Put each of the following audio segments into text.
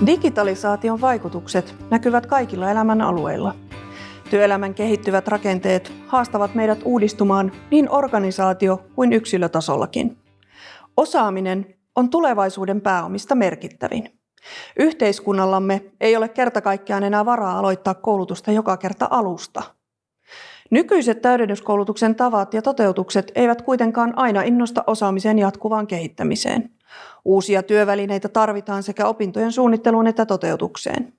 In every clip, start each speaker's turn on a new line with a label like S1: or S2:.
S1: Digitalisaation vaikutukset näkyvät kaikilla elämän alueilla. Työelämän kehittyvät rakenteet haastavat meidät uudistumaan niin organisaatio- kuin yksilötasollakin. Osaaminen on tulevaisuuden pääomista merkittävin. Yhteiskunnallamme ei ole kerta kaikkiaan enää varaa aloittaa koulutusta joka kerta alusta. Nykyiset täydennyskoulutuksen tavat ja toteutukset eivät kuitenkaan aina innosta osaamisen jatkuvaan kehittämiseen. Uusia työvälineitä tarvitaan sekä opintojen suunnitteluun että toteutukseen.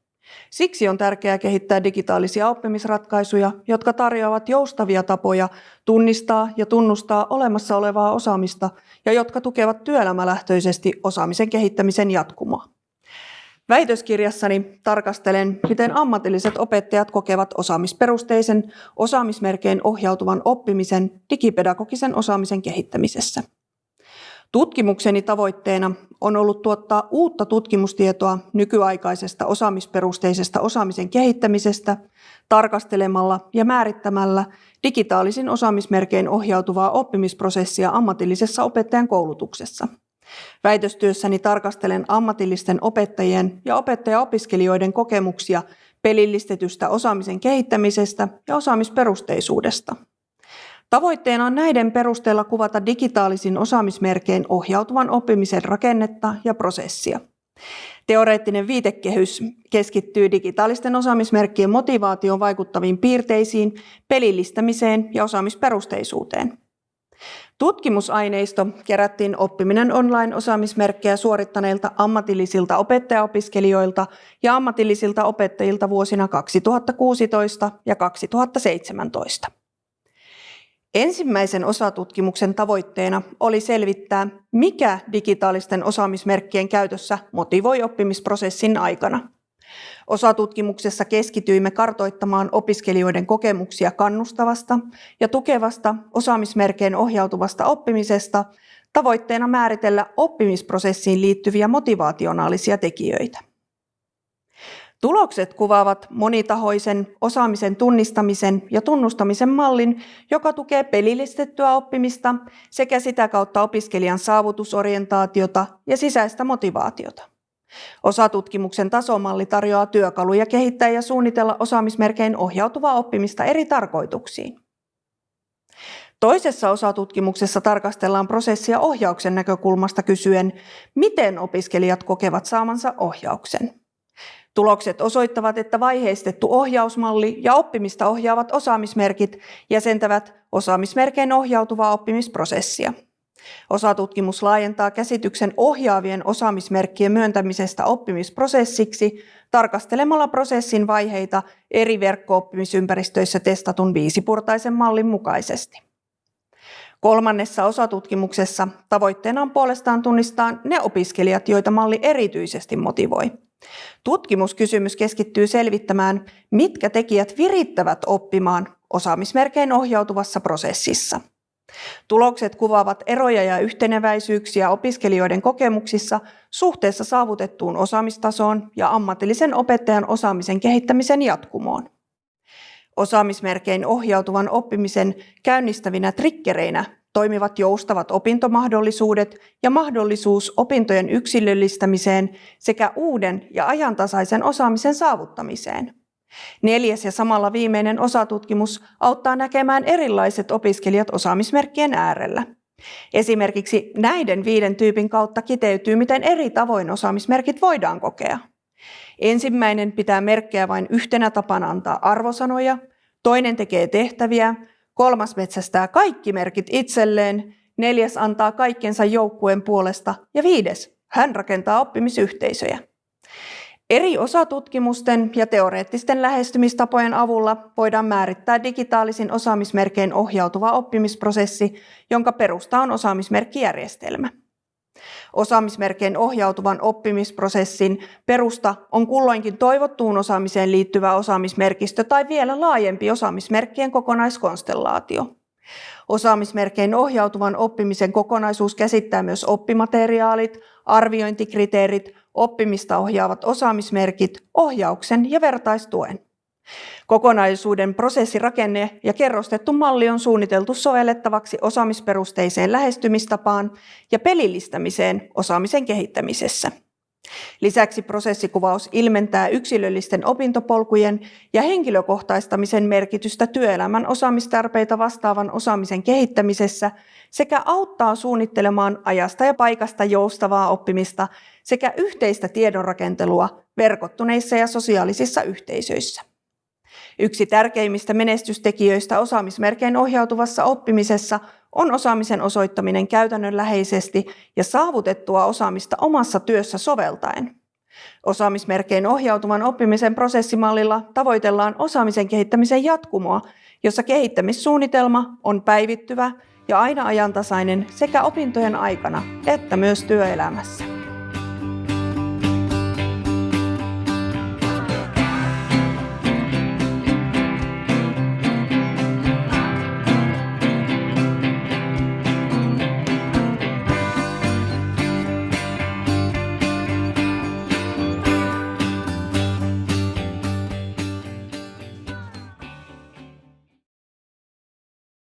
S1: Siksi on tärkeää kehittää digitaalisia oppimisratkaisuja, jotka tarjoavat joustavia tapoja tunnistaa ja tunnustaa olemassa olevaa osaamista ja jotka tukevat työelämälähtöisesti osaamisen kehittämisen jatkumoa. Väitöskirjassani tarkastelen, miten ammatilliset opettajat kokevat osaamisperusteisen, osaamismerkein ohjautuvan oppimisen digipedagogisen osaamisen kehittämisessä. Tutkimukseni tavoitteena on ollut tuottaa uutta tutkimustietoa nykyaikaisesta osaamisperusteisesta osaamisen kehittämisestä tarkastelemalla ja määrittämällä digitaalisin osaamismerkein ohjautuvaa oppimisprosessia ammatillisessa opettajan koulutuksessa. Väitöstyössäni tarkastelen ammatillisten opettajien ja opettajaopiskelijoiden kokemuksia pelillistetystä osaamisen kehittämisestä ja osaamisperusteisuudesta. Tavoitteena on näiden perusteella kuvata digitaalisin osaamismerkein ohjautuvan oppimisen rakennetta ja prosessia. Teoreettinen viitekehys keskittyy digitaalisten osaamismerkkien motivaatioon vaikuttaviin piirteisiin, pelillistämiseen ja osaamisperusteisuuteen. Tutkimusaineisto kerättiin oppiminen online-osaamismerkkejä suorittaneilta ammatillisilta opettajaopiskelijoilta ja ammatillisilta opettajilta vuosina 2016 ja 2017. Ensimmäisen osatutkimuksen tavoitteena oli selvittää, mikä digitaalisten osaamismerkkien käytössä motivoi oppimisprosessin aikana. Osatutkimuksessa keskityimme kartoittamaan opiskelijoiden kokemuksia kannustavasta ja tukevasta osaamismerkein ohjautuvasta oppimisesta, tavoitteena määritellä oppimisprosessiin liittyviä motivaationaalisia tekijöitä. Tulokset kuvaavat monitahoisen osaamisen tunnistamisen ja tunnustamisen mallin, joka tukee pelillistettyä oppimista sekä sitä kautta opiskelijan saavutusorientaatiota ja sisäistä motivaatiota. Osatutkimuksen tasomalli tarjoaa työkaluja kehittää ja suunnitella osaamismerkein ohjautuvaa oppimista eri tarkoituksiin. Toisessa osatutkimuksessa tarkastellaan prosessia ohjauksen näkökulmasta kysyen, miten opiskelijat kokevat saamansa ohjauksen. Tulokset osoittavat, että vaiheistettu ohjausmalli ja oppimista ohjaavat osaamismerkit jäsentävät osaamismerkein ohjautuvaa oppimisprosessia. Osatutkimus laajentaa käsityksen ohjaavien osaamismerkkien myöntämisestä oppimisprosessiksi tarkastelemalla prosessin vaiheita eri verkko-oppimisympäristöissä testatun 5-portaisen mallin mukaisesti. Kolmannessa osatutkimuksessa tavoitteena on puolestaan tunnistaa ne opiskelijat, joita malli erityisesti motivoi. Tutkimuskysymys keskittyy selvittämään, mitkä tekijät virittävät oppimaan osaamismerkein ohjautuvassa prosessissa. Tulokset kuvaavat eroja ja yhteneväisyyksiä opiskelijoiden kokemuksissa suhteessa saavutettuun osaamistasoon ja ammatillisen opettajan osaamisen kehittämisen jatkumoon. Osaamismerkein ohjautuvan oppimisen käynnistävinä triggereinä toimivat joustavat opintomahdollisuudet ja mahdollisuus opintojen yksilöllistämiseen sekä uuden ja ajantasaisen osaamisen saavuttamiseen. 4. ja samalla viimeinen osatutkimus auttaa näkemään erilaiset opiskelijat osaamismerkkien äärellä. Esimerkiksi näiden 5 tyypin kautta kiteytyy, miten eri tavoin osaamismerkit voidaan kokea. Ensimmäinen pitää merkkejä vain yhtenä tapana antaa arvosanoja, toinen tekee tehtäviä, 3. metsästää kaikki merkit itselleen, 4. antaa kaikkensa joukkueen puolesta ja 5. hän rakentaa oppimisyhteisöjä. Eri osatutkimusten ja teoreettisten lähestymistapojen avulla voidaan määrittää digitaalisin osaamismerkein ohjautuva oppimisprosessi, jonka perusta on osaamismerkkijärjestelmä. Osaamismerkein ohjautuvan oppimisprosessin perusta on kulloinkin toivottuun osaamiseen liittyvä osaamismerkistö tai vielä laajempi osaamismerkkien kokonaiskonstellaatio. Osaamismerkein ohjautuvan oppimisen kokonaisuus käsittää myös oppimateriaalit, arviointikriteerit, oppimista ohjaavat osaamismerkit, ohjauksen ja vertaistuen. Kokonaisuuden prosessirakenne ja kerrostettu malli on suunniteltu sovellettavaksi osaamisperusteiseen lähestymistapaan ja pelillistämiseen osaamisen kehittämisessä. Lisäksi prosessikuvaus ilmentää yksilöllisten opintopolkujen ja henkilökohtaistamisen merkitystä työelämän osaamistarpeita vastaavan osaamisen kehittämisessä sekä auttaa suunnittelemaan ajasta ja paikasta joustavaa oppimista sekä yhteistä tiedonrakentelua verkottuneissa ja sosiaalisissa yhteisöissä. Yksi tärkeimmistä menestystekijöistä osaamismerkein ohjautuvassa oppimisessa on osaamisen osoittaminen käytännönläheisesti ja saavutettua osaamista omassa työssä soveltaen. Osaamismerkein ohjautuvan oppimisen prosessimallilla tavoitellaan osaamisen kehittämisen jatkumoa, jossa kehittämissuunnitelma on päivittyvä ja aina ajantasainen sekä opintojen aikana että myös työelämässä.